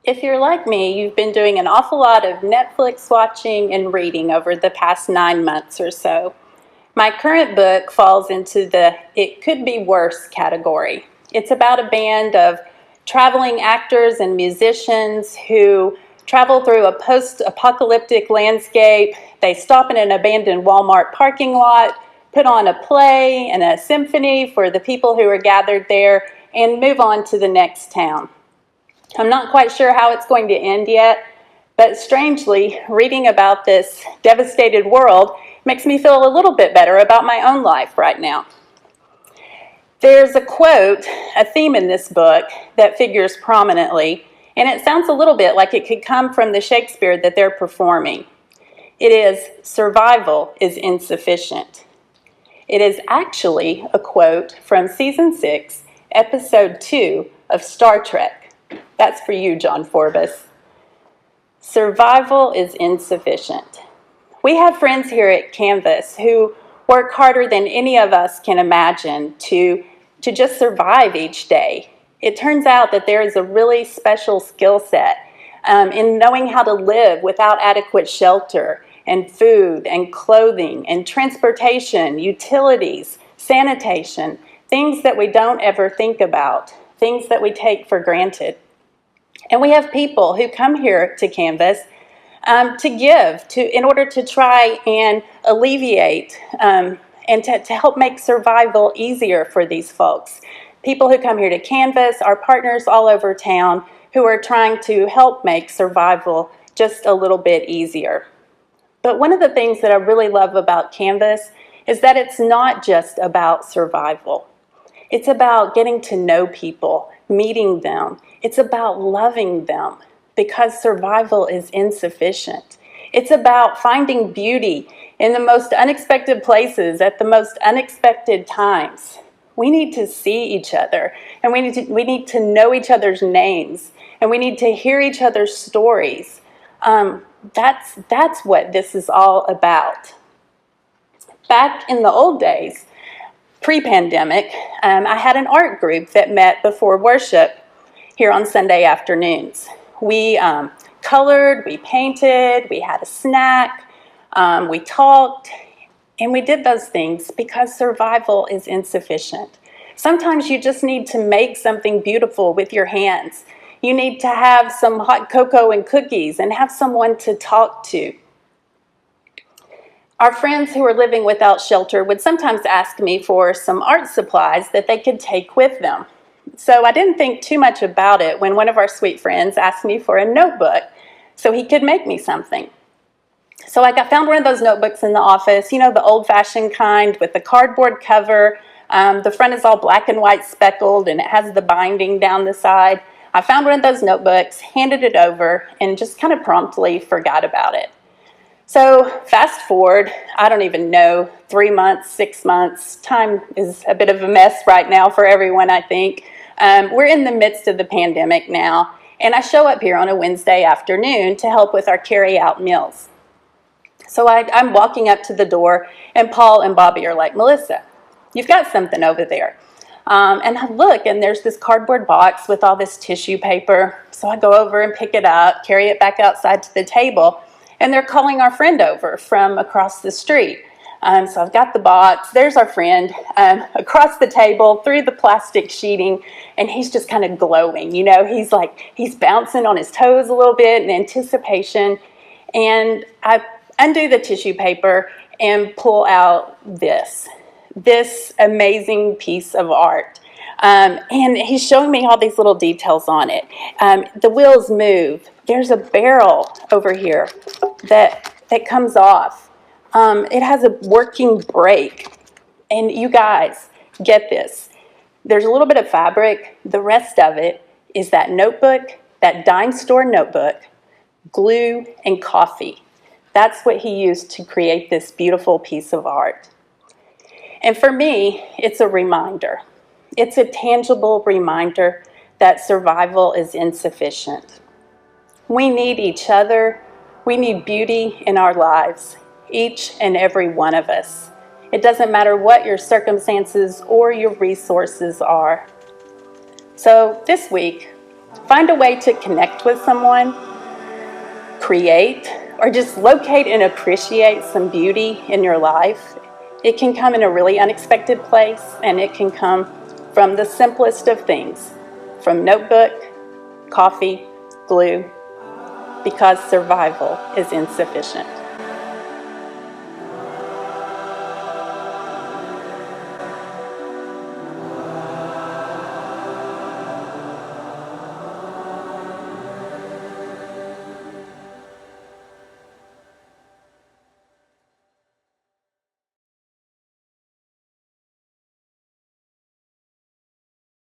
If you're like me, you've been doing an awful lot of Netflix watching and reading over the past 9 months or so. My current book falls into the "it could be worse" category. It's about a band of traveling actors and musicians who travel through a post-apocalyptic landscape. They stop in an abandoned Walmart parking lot, put on a play and a symphony for the people who are gathered there, and move on to the next town. I'm not quite sure how it's going to end yet, but strangely, reading about this devastated world makes me feel a little bit better about my own life right now. There's a quote, a theme in this book that figures prominently, and it sounds a little bit like it could come from the Shakespeare that they're performing. It is, "Survival is insufficient." It is actually a quote from Season 6, Episode 2 of Star Trek. That's for you, John Forbes. Survival is insufficient. We have friends here at Canvas who work harder than any of us can imagine to just survive each day. It turns out that there is a really special skill set in knowing how to live without adequate shelter and food and clothing and transportation, utilities, sanitation, things that we don't ever think about, things that we take for granted. And we have people who come here to Canvas to give, in order to try and alleviate and to help make survival easier for these folks. People who come here to Canvas are partners all over town who are trying to help make survival just a little bit easier. But one of the things that I really love about Canvas is that it's not just about survival. It's about getting to know people, meeting them. It's about loving them, because survival is insufficient. It's about finding beauty in the most unexpected places at the most unexpected times. We need to see each other, and we need to know each other's names, and we need to hear each other's stories. That's what this is all about. Back in the old days, pre-pandemic, I had an art group that met before worship here on Sunday afternoons. We colored, we painted, we had a snack, we talked, and we did those things because survival is insufficient. Sometimes you just need to make something beautiful with your hands. You need to have some hot cocoa and cookies and have someone to talk to. Our friends who are living without shelter would sometimes ask me for some art supplies that they could take with them. So I didn't think too much about it when one of our sweet friends asked me for a notebook so he could make me something. So I found one of those notebooks in the office, the old-fashioned kind with the cardboard cover. The front is all black and white speckled, and it has the binding down the side. I found one of those notebooks, handed it over, and just kind of promptly forgot about it. So fast forward, I don't even know, 3 months, 6 months. Time is a bit of a mess right now for everyone, I think. We're in the midst of the pandemic now, and I show up here on a Wednesday afternoon to help with our carry-out meals. So I'm walking up to the door, and Paul and Bobby are like, "Melissa, you've got something over there." And I look, and there's this cardboard box with all this tissue paper. So I go over and pick it up, carry it back outside to the table, and they're calling our friend over from across the street. So I've got the box. There's our friend across the table through the plastic sheeting, and he's just kind of glowing. He's bouncing on his toes a little bit in anticipation. And I undo the tissue paper and pull out this amazing piece of art. And he's showing me all these little details on it. The wheels move. There's a barrel over here that comes off. It has a working brake. And you guys, get this. There's a little bit of fabric. The rest of it is that notebook, that dime store notebook, glue, and coffee. That's what he used to create this beautiful piece of art. And for me, it's a reminder. It's a tangible reminder that survival is insufficient. We need each other. We need beauty in our lives, each and every one of us. It doesn't matter what your circumstances or your resources are. So this week, find a way to connect connect with someone, create, or just locate and appreciate some beauty in your life, it can come in a really unexpected place, and it can come from the simplest of things, from notebook, coffee, glue, because survival is insufficient.